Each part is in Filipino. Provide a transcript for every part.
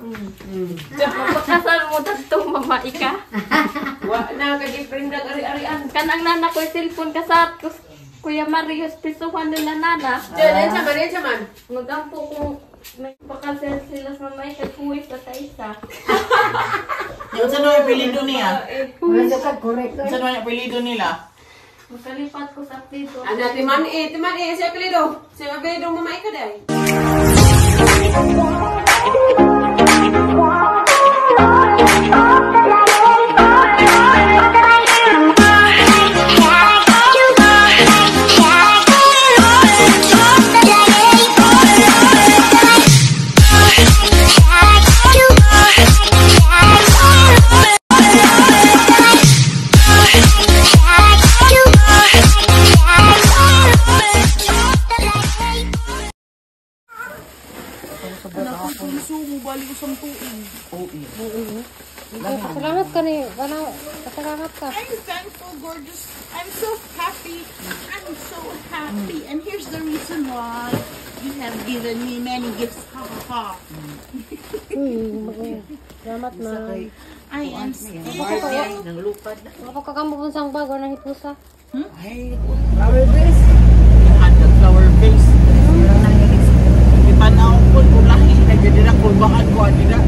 Magpakasal mo datong mamae ka. Wa na kagipring ari-arian. Kanang nana ko cellphone kasat ko. Kuya Marius pisuhan nila nana. Diyan siya man. Magampo kung magpakasal sila sa mamae kay kuwi sa isa. Yung saan yung apelido niya? Correct. Saan yung apelido nila? Magkalipat ko sa dito. Ana timan si apelido. Si apelido mamay ka day. Salamat ka ni. Salamat ka. I'm thankful, gorgeous. I'm so happy. I'm so happy. And here's the reason why you have given me many gifts. Ha ha ha. Salamat na. I am Ako kakambukan sang bago na hipusa. Ay, flower base. Ada flower base. Ipanaw ko lahi na jadi kulbaan ko adila.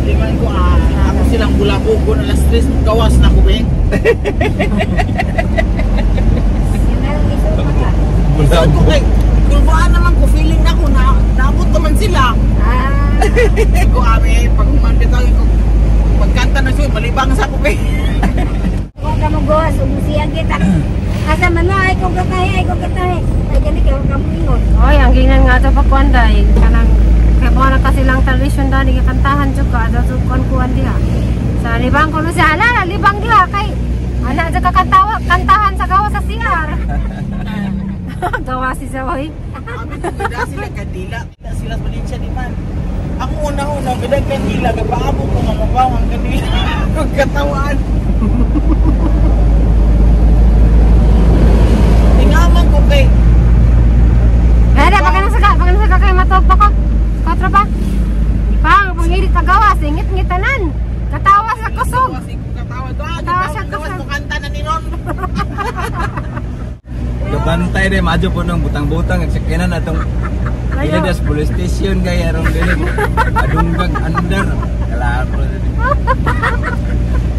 Lingan ko ako silang bulabog ko alas 3 gawas na ko be. Bulabog kay kulbaan naman ko feeling na ko na naabot naman sila. Ko ami pag mandito ko pagkanta na siya malibang sa ko be. Huwag ka mag-gawas, umusiyan kita. Asa man ay kong katahe. Ay, gani kayo kamuingon. Oy, ang gingan nga ito pagkuanday. Kanang, kaya po na kasi lang tradisyon dahil ikantahan juga. Ito kuan diha. Sa libang ko siya, ala, libang diha. Kay, anak siya kantahan sa gawa sa CR. Gawa si siya, oy. Kami tumida sila kadila. Sila Valencia di man. Ako una-una, bilang kanila. Kapaabo ko nga mabawang kanila. Katawan. Tingaman ko kay. Ada pakai sa kay matog pa ko. Katro pa. Pang pangirit kagawa, singit-ngitanan. Katawa sa kusog. Katawa sa gawas mo kanta na ni Ron. Gabantay rin, madyo po nung butang-butang at sakinan atong Iladas police station kaya rong dili. Adunggag andar. Kalaro din.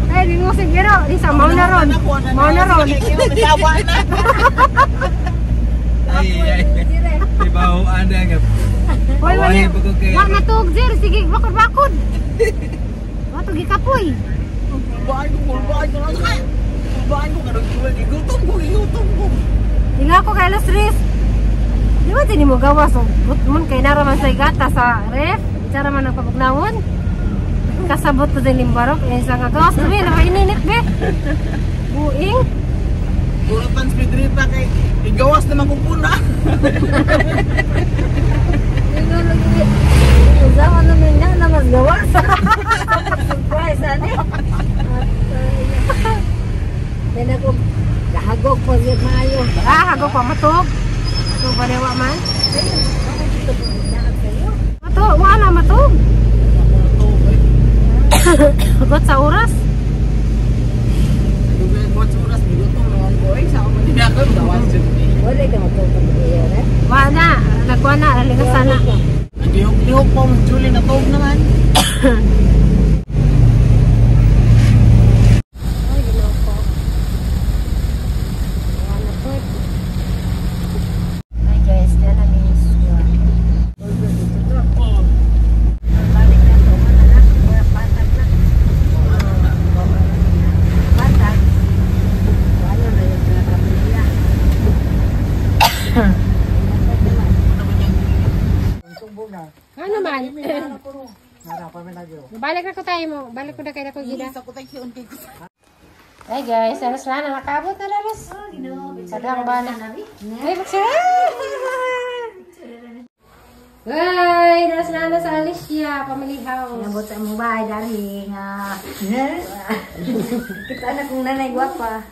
Eh, di mo siguro, isa mau na ron. Mau na ron. Ay. Ibaw anda nga. Hoy, wala. Wa matug jir, sige bakod-bakod. Matug ikapoy. Kulbaan ko na sa. Kulbaan ko kada gigutom ko. Tinga ko kay alas 3. Di ba din mo gawas so mun kay naraman sa igata sa ref, cara man ang pabugnawon. Kasabot to din limbarok, eh sa gawas to be na maininit be. Buing. Puro speed trip na kay igawas naman kung puna. Tingnan lagi. Usawa naman na mas gawas. Surprise ani. Then ako hagog po siya maayo. Hagog pa matog. Matog pa dewa man. Matog, wala matog. Hagod sa oras. Hagod sa oras, bigotong naman ko eh. Sa ako manilakon, gawas dyan. Wala ka matog pa niya, eh? Wala, nagwa na, lalingas sana. Nagihok po, Julie, natog naman. Ano man? Balik na ko tayo mo. Balik ko na kayo na ko gina. Hey guys, alas na nakabot na alas. Sadang ba na? Hey, magsara! Hey, alas na sa Alicia, family house. Nabot sa mong bahay dari nga. Kita na kung nanay guwapa.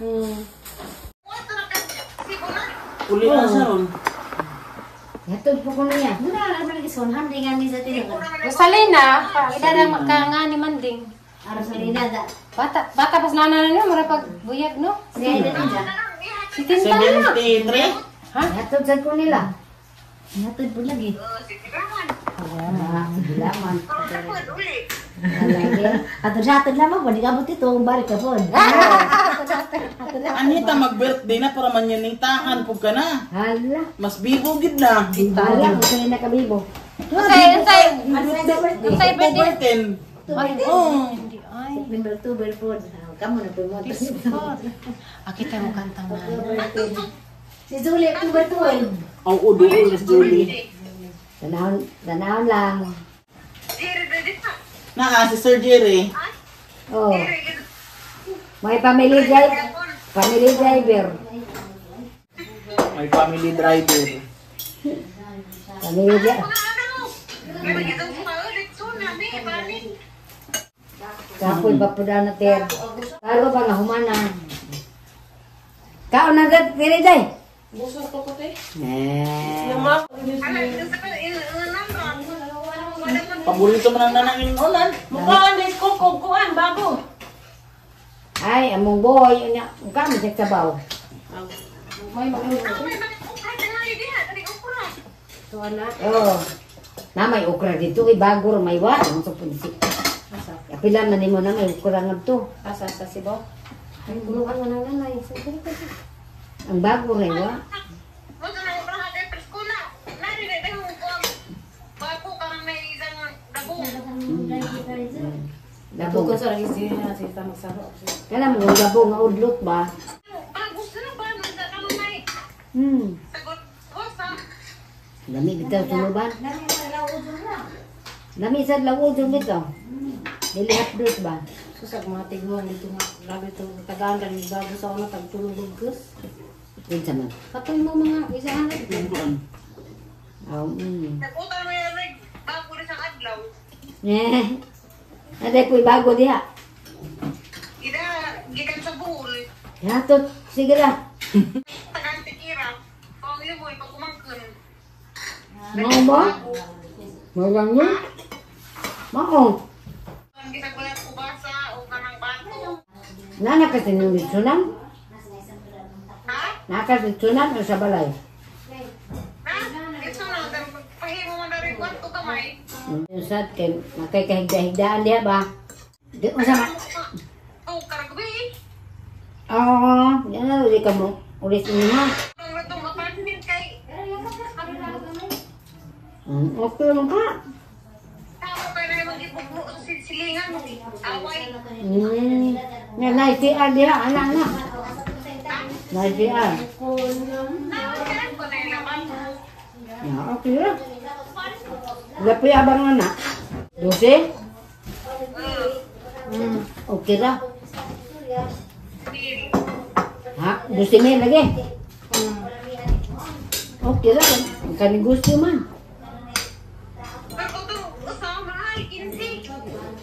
Uli na sa ron. Hatod po ko niya. Mura na lagi sonhan dengan ni sa tinang. Rosalina, kita na makanga ni Manding. Aras na linada. Bata pas nana niya, mura pag buyag, no? Siya din niya. Si Tinta na. 73? Ha? Hatod sa ko nila. Hatod po lagi. Sigilaman. Hatod lamang po. Di ka buti ito. Bari ka po. Anita, mag-birthday na para man yan nitahan po ka na. Hala. Mas bibo gid na. Hala. Kung sa'yo nakabibo. Unsay Birthday. Oh. September 2 po. Kamu na po mo. Akita mo kantang na. Si Julie, October 12. Ang udo-udo, Miss Julie. Danahon lang. Si Sir Jerry. Oh. May family driver. Family driver. May family driver. Family driver. Kapoy ba po daw na ter? Karo ba nga humana? Kao na agad, pili day. Busog ko puti. Paborito mo ng nanangin ulan. Mukhaan din ko kukuan bago. Ay, among boy, unya, kami sa sabaw. May magluto. Tuwa na. Oh. Na may okra dito, bago may wa, ang sa punsi. Kapilan na nimo na may okra nga to. Asa sa Sibaw. Ay, guluhan nga ng nanay. Ang bago rin wa. Dabong. Tukod sa lagi siya na siya magsaro. Kala mo yung dabong nga udlot ba? Lami bitaw tuluban. Lami sa lawod yung bitaw. Dili hapdot ba? Susag mga tigwan dito nga. Grabe ito. Tagaan ka ni bago sa una tagtulog ugos. Yun sa man. Katoy mo mga isahan. Ada po'y bago diha. Gikan sa buhol. Yatot, sige lang. Tagang tikira. Kung yun mo, ipagkumangkun. Mau ba? Mau lang yun? Mau. Ang gisagbalat ko basa o kanang bato. Nana kasi nung litsunan? Ha? Nakasitsunan o sa balay? Ha? Ito na, pahimo mo na rin kwanto kamay. Yung sad kay makikahigda-higdaan diha ba? Di mo sama. Oh, karagbi. Oo, yan na uli ka mo. Ulit mo ha. Ang ratong apartment kay. Okay lang ka. Tama pa na mag-ipuglo ang silingan mo. Away. Nga na-ICR diha, anak. Na-ICR. Nakakalan ko na yung laman. Ya, okay lang. Lapi abang anak. 12? Okay lah. Ha? 12 lagi? Okay lah. Kan gusto man. Pero kung ito, usama ay, 15.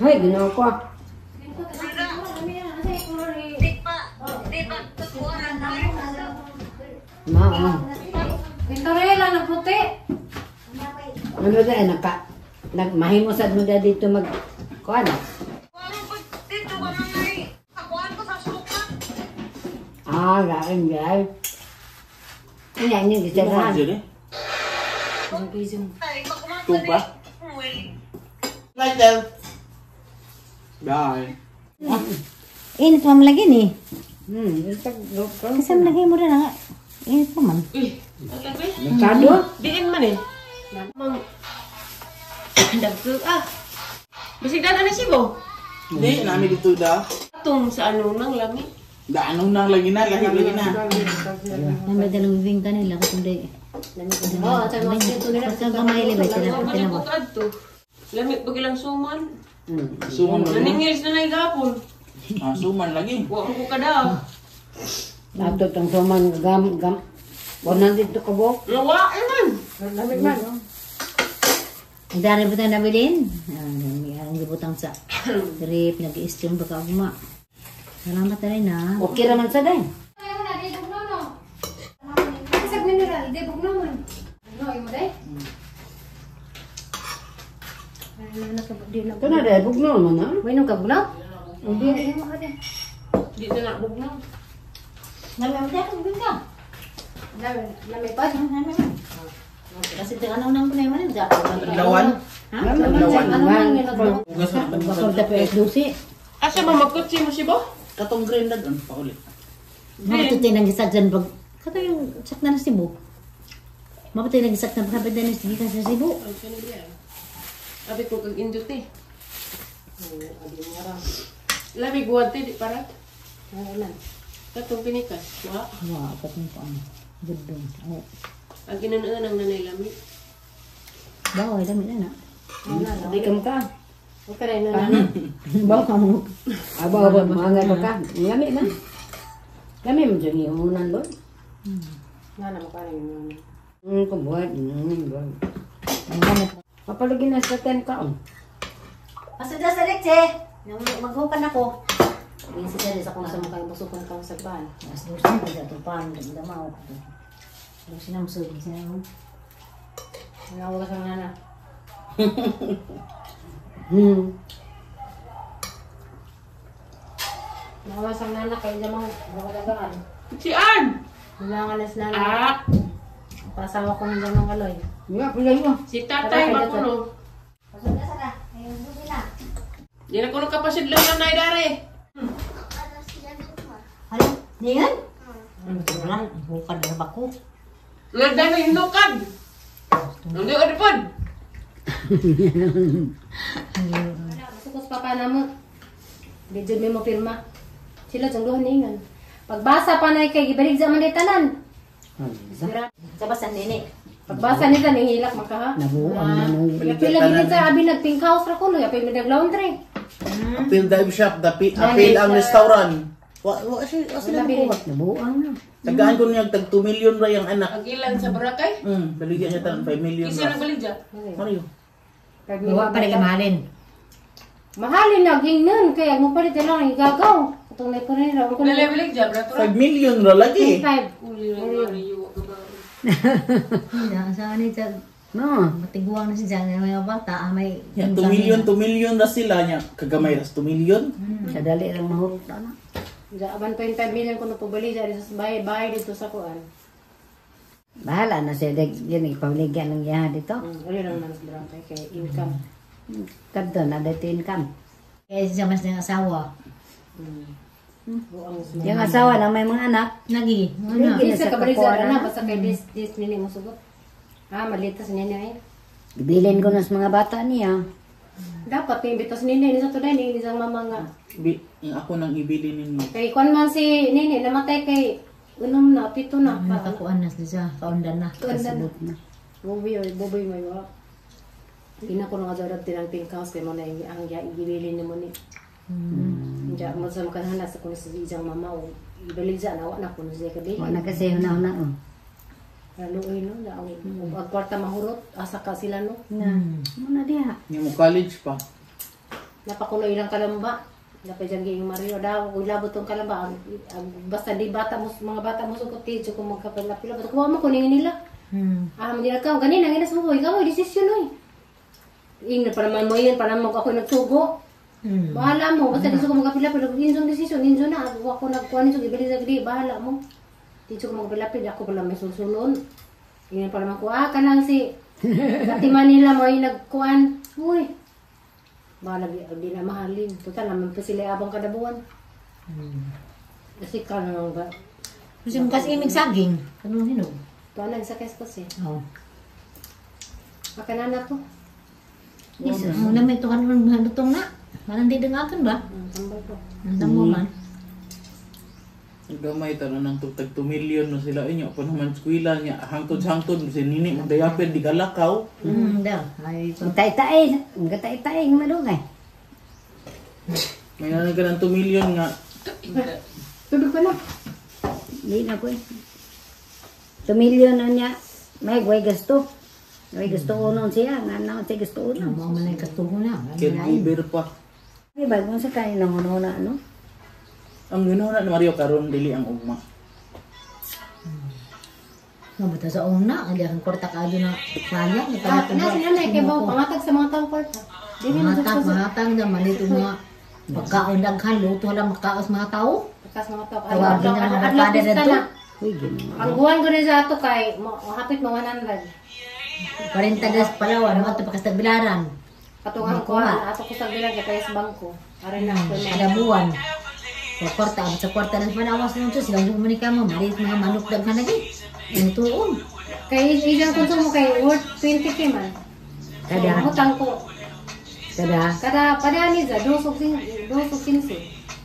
Hay, ginawa ko. Di pa, tukuhan. Mao. Pintorela na puti. Ano ba nagmahimosad mo da dito mag kuan? Ano ba dito ka nang ay, akuhan ko sa suka. Gain guys. Ini diserahan. Ay, pagkumanto Tuba? Michael. Bye. Init mo lagi ni. Kasam lagi mo na nga. Init pa man. Kado? Diin man eh. Mang dagdag bisig dada na sibo. Hindi, namin dito daw. Atong sa ano nang lami. Daanong nang lagi na, lagi na. Namay dalang bibing kanila kundi. Oo, sa mga sito nila. Sa kamay libay sila Ano pati na ba? ko kadto. Lamit pag ilang suman. Suman lagi. Naningils na naigapon. Suman lagi. Wa ko kada. Ato tong suman gam 100 to kabok. Lawa man. Lamig man. Ang dari po tayo nabilin. Ang gibutang sa trip, nag-i-stream baka aguma. Salamat na rin ha. Okay naman sa day. Ay, wala, di bugno no. Isag mineral, di bugno man. Ano, yung mo day? Di na. Ito na dahil bugno naman ha. May nung kagulaw? Hindi. Di na nga bugnaw. Namay pa. Kasi tingnan nang kunay man diyan. Lawan. Ugas na. Bakal tayo eklusi. Asa mo magkutsi mo si Bo? Katong green na doon. Paulit. Mapatay nang gisag dyan pag... Kato yung sak na na Cebu. Mapatay nang gisag na pagkabit na gikan sa Cebu. Ang sinigyan. Abi ko kag induti. Abi mo ra. Labi guwante di para. Ano? Katong pinikas. Wa. Wah, patong pa ano. Gudong. Ang kinunuan ng nanay lami. Bawal, dami na na. Hindi ka mukha. Okay rin na. Bawal ka mo. Bawal, mga ka. Lami man. Lami mo dyan yung unan doon. Nga naman ka rin. Kubuhat. Papalagin na sa 10 kaon. Pasod na sa leche. Maghupan ako. Yung si Jerry sa kung sa mga busukon kang sagban. Mas doon siya, tupan, damaw. Doon siya namusod. Nangawa ka sa nga na. Nangawa sa nga na kayo namang magadagaan. Si Arn! Nangangalas na na. Ah! Pasawa ko ng damang kaloy. Nga, pilay mo. Si Tatay Mapuno. Pasod na sa ka. Ayun, buti na. Di na ko nakapasidlaw ng naidari. Ano? Niyan? Ano ito lang? Bukad na ba ko? Nga dahil hinukad. Hindi ko dipod. Sukos papa na mo. Di mo pirma. Sila dyan doon ningan. Pagbasa pa na kay ibalig sa manitanan. Sa basan nini. Pagbasa nila ning hilak makaha. Nabuang na nung Pila gid sa abi nag-pink house ra ko no, yapay mi nag-laundry. Appeal dive shop. Appeal ang restaurant. Wa sila buhat. nabuang na. Tagaan ko niya tag 2 million ra yung anak. Ang ilan sa Boracay? Baligyan niya tan 5 million Isa ra. na baligya. Mario. Gawa pa rin mahalin. Mahalin na gingnan kaya mo palit lang ang igagaw. Katong nay pa rin ra ko Nalay baligya, bratura. 5 million ra lagi. 5. Uli na mariyo. Saan ni Chad? No, matiguang na si Jan ng mga bata. May 2 million ra sila niya. Kagamay ras 2 million. Sa dali lang mahurot na. Ja 1.5 million ko na pabali sa bahay dito sa kuan. Bahala na siya. Yan, ipawligyan ng yaha dito. Uli lang man sa Boracay kay income. Kadto na dito income. Kaya siya mas ng asawa. Yung asawa lang may mga anak. Lagi. Lagi sa kabalik sa na basta kay this nini mo sugot. Malitas nini ay. Ibilin ko na sa mga bata niya. Dapat imbitas nini sa tunay ni isang mama nga. Yung ako nang ibili ninyo. Kay kwan man si nini namatay kay unom na pito na. Nakakuan na siya. Kaundan na. Kaundan na. Kasabot na. Boboy mo yo. Pina ko nga jawab tinang pink house kay mo na ang gibilin ni mo ni. Diya mo sa kanana sa kuno si isang mama o ibalik sa nawa na kuno siya kabili. Wala kasi una-una. Luoy no na ang kwarta mahurot asa ka sila no. Muna diha. Yung college pa. Napakuno ilang kalamba. Dapat dyan gayong Mario daw. Ulabot tong kalamba. Basta di bata mo, mga bata mo sugot tito kung magkapalapila. Ba't kuha mo kuningin nila? Hindi na ka. Ganina, nga nasa mo. Ikaw, desisyon no eh. Ingnan pa naman mo yan. Pa naman ako nagsugo. Bahala mo. Basta dito ko magkapalapila. Insong desisyon. Insong na. Ako nagkuha nito. Ibalik sa gili. Bahala mo. Dito ko magkapalapila. Ako pala may susunod. Ingnan pa naman ko. Kanang si Kati Manila mo yung nagkuhan. Uy. Bahala di na mahalin. Total naman po sila abang kada buwan. Kasi ka naman ba? Kasi mo kasi imig saging. Kanong hinog? Ito na sa kes-kes eh. Oo. Makanan na to. Yes, muna may ito ka naman lutong na. Manang di dengakan ba? Tambal ko. Nandang mo man. Gamay taro ng tag 2 million na sila inyo pa naman skwela niya hangtod si nini magdayapin di kalakaw. Daw. Ay, tay-tay. Ang tay-tay madungay. May nanay ka ng 2 million nga. Tubig ko na. Hindi na ko eh. 2 million na niya. May guay gasto. May gusto unon siya. Nga na siya gusto unon. Mga manay gasto ko na. Caregiver pa. Diba kung sa kain lang una ano? Ang ginawa na Mario karon dili ang ugma. Mabuta sa una. Hindi akong korta ka doon na kanya. Nasa nanay kay ba pangatag sa mga tao kwarta. Mahatang na malito mga pagkaon daghan, luto lang makaos mga tao. Kas mga to. Tawagin na mga barkada dito. Ang buwan ko rin sa ato kay hapit mo 100. 40 gas Palawan, mga ito pakastagbilaran. Patungan ko ato ko sa bilang kay sa bangko. Aray na ako Kada buwan. Sa kwarta ng panawas nung sus, silang yung manika mo, marit mga manok daghan lagi. Yung tuon. Kay isang konsumo kay worth 20k man. Kada. Utang ko. Kada. Pada ni za 215.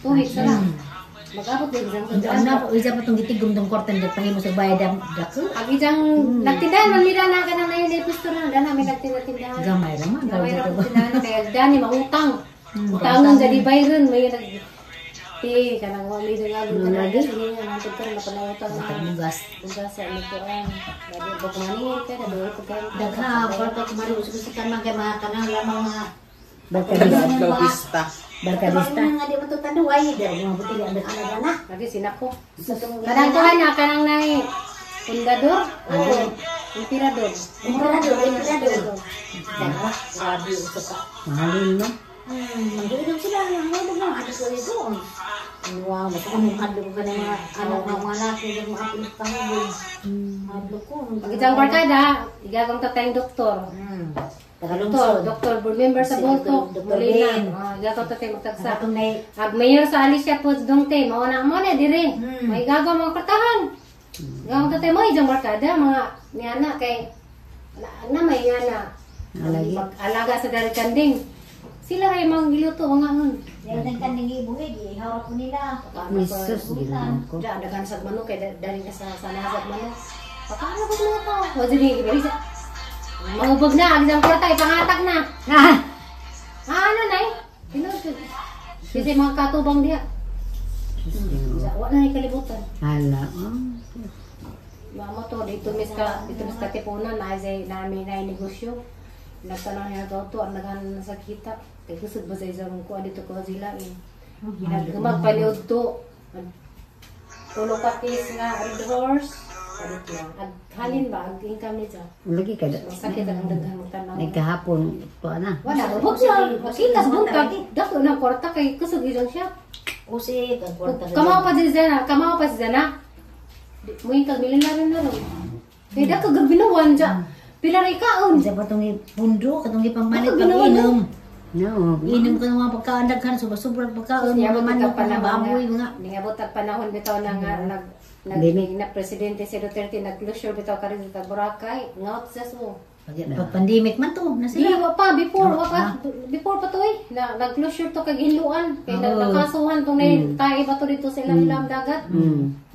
Tuhig sa lang. Mag-abot din isang Ang na po, isa pa itong gitigom ng kwarta na pahimo sa bayad ang dako. Ang isang nagtindahan man nila na kanang na yung episode na dana may nagtindahan. Gamay naman. Gamay ra ko tindahan kaya dani mautang. Utangon sa di bayron may nag kanang wali din nga gud na lagi ni nga natin pero napanawatan na Bugas. bugas sa imo ko ang dali ba kumani kaya do ko kaya Dagha, kwarta kumari usik kan man kay mga kanang lamang mga Barkadista. barkadista. Nga di man to tanduay, dari mga butil ang daghan na. lagi sinako. Kanang kuha na kanang nai fundador o emperador. Emperador. Grabe ito ka. Mahalin no? Magdulog sila, magdulog na, adik ko ito. Wow, masamang hadlo ko ka ng mga anak mga laki, yung mga pinagpahubog. Hadlo ko. Pag isang barkada, igagawang tatayong doktor. Doktor, board member sa Boltok, Molina. Igagawang tatayong magtagsa. Ag mayor sa Alicia Pods Dongte, mauna mo na, dire. May igagawang mga kartahan. Igagawang tatay mo, isang barkada, mga niyana kay, na may niyana. Alaga sa dari kanding. Sila rin mga giluto nga nun. Yung kanding ibuhi, iharap ko nila. Jesus, ginawa ko. Dagan sa manok, kaya dari ka sa nasag manok. Pakala ba mga tao? Wala din yung ibarisa. Mahubog na, agisang kwarta, ipangatak na. Ano na eh? Kasi mga katubang diya. Wala na ikalibutan. Hala. Mama to, dito mis katipunan, namin na negosyo. Nagtanong niya daw to, ang naghahan sa kita. Kaya kusod ba sa isang kuha dito ko sila eh. Ginagumag paliod to. Tulong patis nga, red horse. At halin ba, ang income niya. Lagi ka. Sakit ang daghan mo tanaw. Nagkahapon to ana. Wala, huwag siya. Makita sa buntag. Dato ng kwarta kay kusog isang siya. Usik, ang kwarta. Kamaw pa si Zana. Muing kag milyonaryo na rin. Kaya dato gagbinuwan dyan. Pila rin kaon. Isa pa itong pundo, katong ipangmalit pag-inom. No. Inom ka ng mga pagkaon, daghan, sobrang pagkaon, mga manok, mga baboy, mga. Ningabot ang panahon bitaw na nga, na presidente si Duterte, nag-closure bitaw ka rin sa Boracay. Ngaot siya so. Pag pandemic man to, na Di, sila. pa, before pa to eh. Nag-closure to kag hinluan. Kaya nakasuhan to na tayo ba to dito sa ilang dagat.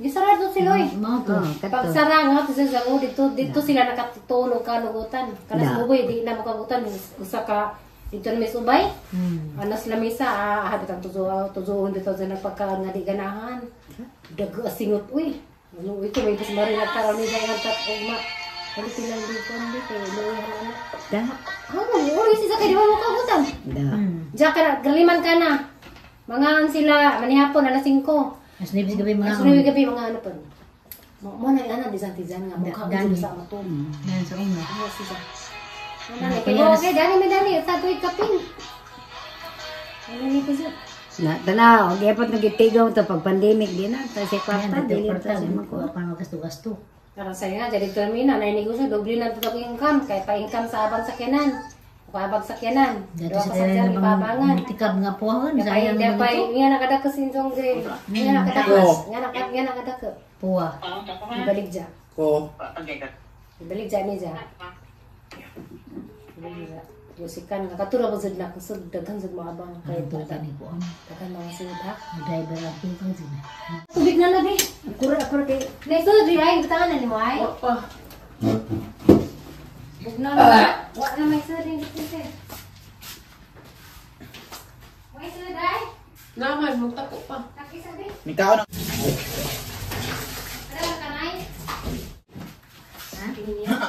Gisarado sila eh. Pag sara nga, dito sila nakatulog kalugutan. Kanas bugoy, di na makagutan. Usa ka, dito na may subay. Anas lamisa, habit ang tuzuhon dito sa nagpagkaan nga di ganahan. Singot, uy. Uy, ito may bismari nagkaroon ni Zayan Kat-Ugma. Kali silang dito, hindi kayo, luwihan na. Uy, sisa kayo, di ba mo kagutan? Diyan ka na, galiman ka na. Mangaan sila, manihapon, alas 5. Asunibis gabi mga. Asunibis gabi, mga ano pa. Mo na yung disantizan nga, mukha ko sa mato. Yan sa una. Sisa. Okay, dani may dani, sa tuwid kapin. Ano ni ko siya? Tanaw, gyapon nagitigaw to pag pandemic din na sa kwarta dili ta sa makuha pa magasto-gasto. Para sa nga jadi termina na negosyo doble na to income kay pa income sa abang sakyanan. Pabag sakyanan. Dito Dua sa kasakyan ipabangan. tikab nga puahon Sayang sayang pa naman ito. nga nakadakas sinjong dire. Nga nakadakas. Nga nakadakas. Puwa. Ibalik ja. Ko. Ibalik ja ni ja. Yusikan nga katura ba sad na kusog daghan sad mga abang kay Ito ni ko. daghan mga sinod ha. Driver ang pingpong sila. Tubig na labi. Kura kay. Next to di ay bitangan ni mo ay. Pa. Bugna. Wa na may sa din dito sir. May sa dai. Naman, magtako pa. Taki sabi. Mikaw na. Ada kanay.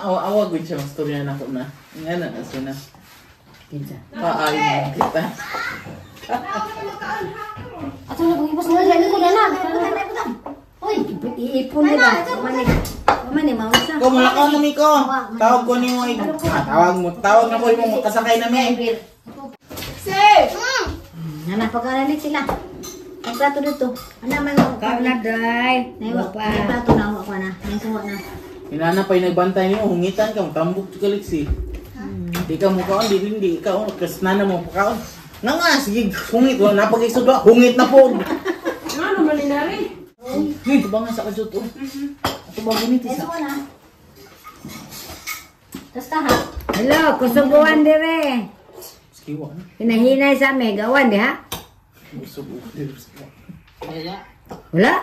Awa gud siya mastorya na ko na. Ngana na sina. Kinsa. Paay kita. Ato na bang ibas mo dali ko na. Uy, iipon nila. Mani mausa. Ko malakaw na Miko. Tawag ko nimo tawag na ko imo makasakay na mi. Napag-aralit sila. Ang plato dito. Ano may mga Kaon na, day. Naiwa pa. Ang plato na ako na. Naiwa na. Inana pa yung nagbantay niyo, hungitan ka, tambok ka liksi. Di ka mo kaon, di ka, kasnana mo kaon. Nga, sige, hungit, wala napag-isod ba? Hungit na po. Ano malinari? Ito ba nga sa kajot, oh. Ito ba gunit isa? Naiwa na. Tapos taha. Hello, kusubuan dire. Skiwa na. Pinahinay sa amin, gawan di ha? Wala?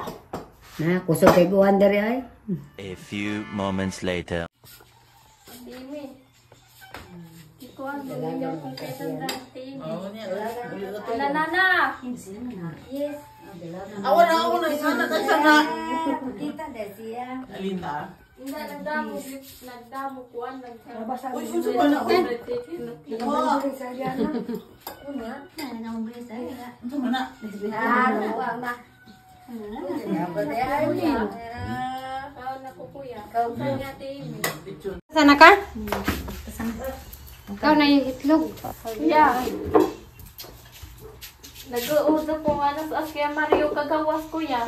Na, kusog kay gawan dire ay. A few moments later. Dimi. Ikaw ang lumiyaw kung kailan dati. Ala nana. Yes. Awan na, sana tayo sana. Kita deh siya. Alinta. Hindi, nagdamo kuwan. Uy, unsa ba na? Unsa ba na? Kaon na ko kuya. Kaon na Amy. Sana ka? Ikaw na yung itlog. Kuya. Nag-uusap ko nga sa Kuya Mario kagawas kuya.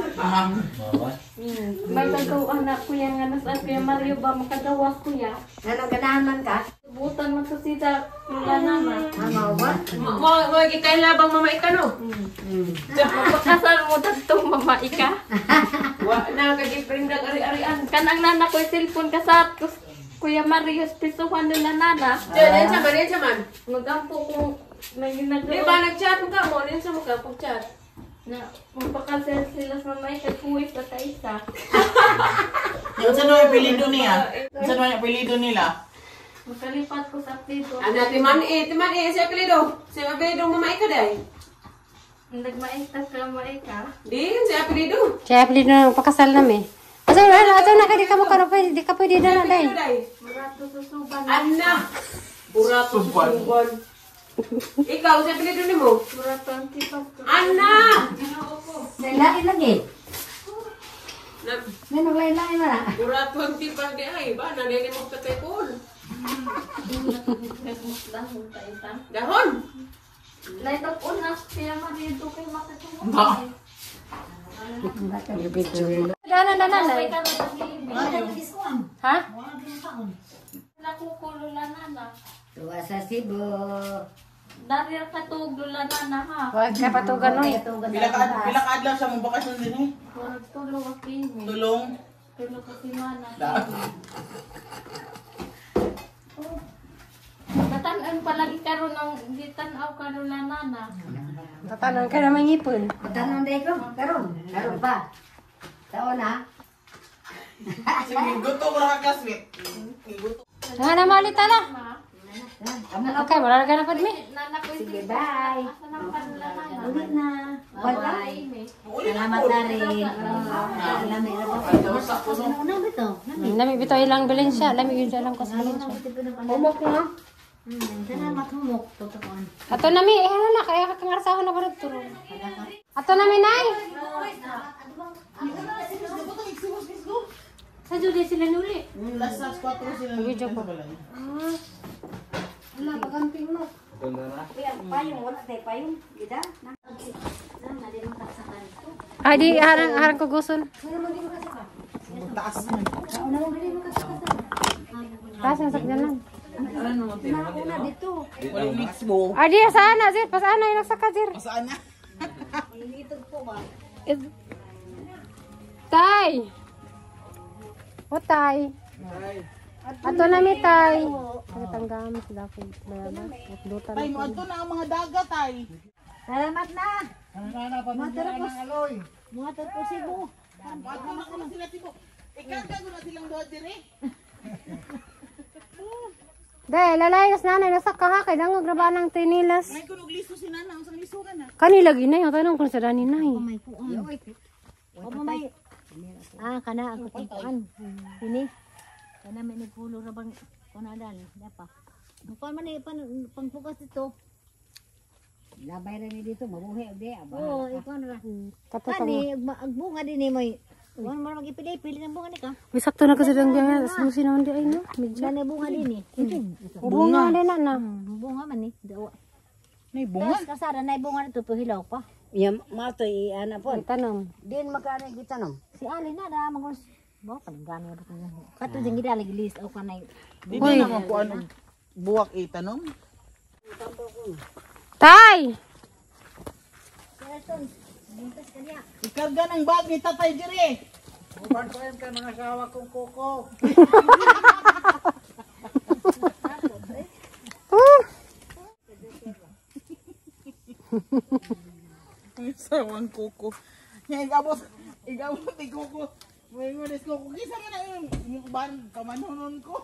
May kagawa na kuya nga sa Kuya Mario ba makagawas kuya. Ano ganahan man ka? Butan mo sa sida nila nama. Ama ba? Mo gikay labang mama ikano. Magpakasal mo dagtong mamaika. Wa na kagiprindag ari-arian. Kanang nana ko cellphone ka sa Kuya Mario pisuhan nila nana. Diyan sa man. Magampo kung may Di ginagawa. ba nag-chat mo ka mo? Din sa mo ka pag-chat. Na magpakasal sila sa mamaika kuwis na sa isa. Yung saan yung apelido niya? Yung saan yung apelido nila? Makalipat ko sa dito. Ana timan si apelido. Si apelido mama ika day. Nagmaita ka maika. Din si apelido. Siya pili na pakasal namin. Asa na ka di ka mo karo pwede di ka pwede na day. Murato susuban. Ana. Burato suban. Ikaw si apelido nimo. Murato ang tipas ko. Ana. Lain lagi. Na Nano lain na. burato ang tipal di ay ba na dili mo katekol. Dahon sa isa. Dahon. Naitap unas kaya marido kay makatulong. Dana. May karoon sa TV. Ha? Nakukulo na nana. Tuwa sa Cebu. Dari katuglo na nana ha. Huwag ka patugan no. Pila ka adlaw sa mong bakasyon din eh? Murag tulo ka kini. Tulong. Tulo ka si mana. Tatanan palagi karon ng gitanaw karon na nana. Tatanan ka naman ngipon. Tatanan day ko. Karon pa. Taon na. Sige, gusto ko na ka-classmate. Gusto. Nga na malit ala. Ma. Okay, wala na ka na padmi. Nana ko Sige, bye. Asa nang kanila nana. Ulit na. Bye. Salamat na rin. Lami na po. Ano bito? Lami bitaw ilang bilensya. Lami yun siya lang ko sa bilensya. Humok na. Salamat humok. Totoo. Ato nami, ano na, kaya kakangarsahan na ba rin turo. Ato nami, nay. Sa Judy sila nuli. Last 4 sila. Video ko. Wala, pagamping mo. Payong, wala tayo payong. Gida? Ay, di, harang ko guson. Taas naman. Taas na sakyan lang. Una dito. Wala yung mix mo. Ay, di, sana, Zir. Pasana yung nagsaka, Zir. Saan na? Tay! O, Tay. Ato nami, Tay. Pagtanggam sila ko. Dutan. Tay, mo ato na ang mga dagat ay. Salamat na. Motor po. Motor po Cebu. Ato na ko sila tibo. Ikagago na silang doon dire. Day, lalayas nanay. Nasa kahakay. Dangog na ba ng tinilas? May kunog liso si Nana. Ang liso ka na. Kanila ginay. O, tanong kung sa dani nay. May kuan. May. Kana ako kuan. Sini. Kana may nagpulo ra bang kunadan. Dapa. Kuan man ni pangpukas dito. Labay ra ni dito mabuhi ug di aba. Oo, ikaw ra. Kani agbunga din ni moy. Kuan man magipili ng bunga ni ka. Bisakto na kasi lang diyan. Susi naman di ay no. Medyo. Dani bunga din ni. Bunga din na. Bunga man ni. Dawa. Nay bunga. Tapos kasara na ibunga nito to hilaw pa. Iya, mato ana po. Tanom. Din magkano gitanom? Si Ali na da magos. Bo palinggani ba kanya. Kato jeng gida lagi list o kanay. Di naman ko ano buwak itanom. Tay! Ikarga ng bag ni Tatay Jiri. Uban ko yan ka mga asawa kong kuko. Sawang kuko. Nga igabot ni kuko. May ngones kuko. Kisa man na yung ban kamanunon ko.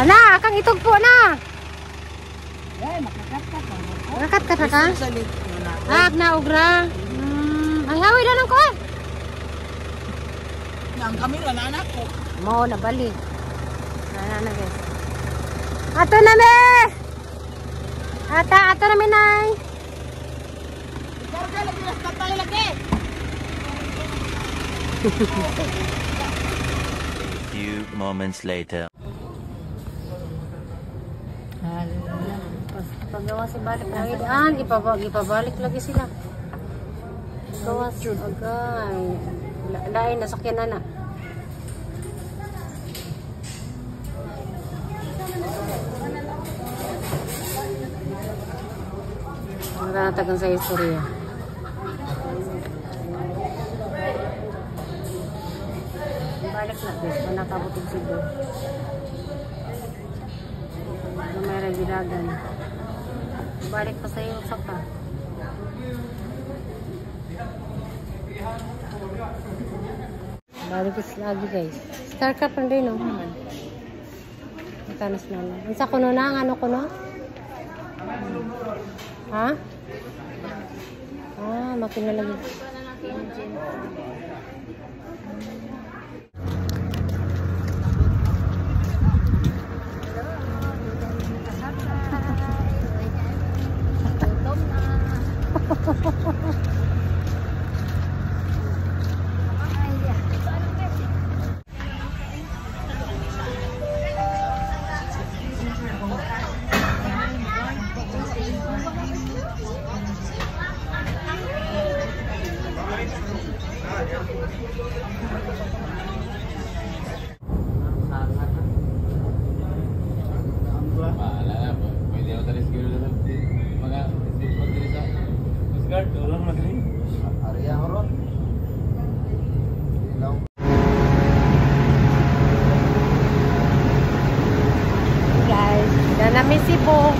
Na, kang itugpo na. Makakat ka ka? Ag na ugra. Ay hawi na lang ko. Yang kami na anak ko. Mo na balik. Na guys. Ato na me. Ato na me nay. Ikarga lagi nas Tatay lagi. A few moments later. Paggawa si balik na ipabalik lagi sila. Gawas agay. Lain nasakyan na. Natagan sa istorya. Balik na guys, nakabutog sido. May regilagan. Balik pa sa iyo saka. Balik lagi guys. Starcraft pa rin no. Matanas na lang. Ang sa kuno na, ano kuno? Ha? Makina lagi. Guys, na Misipo.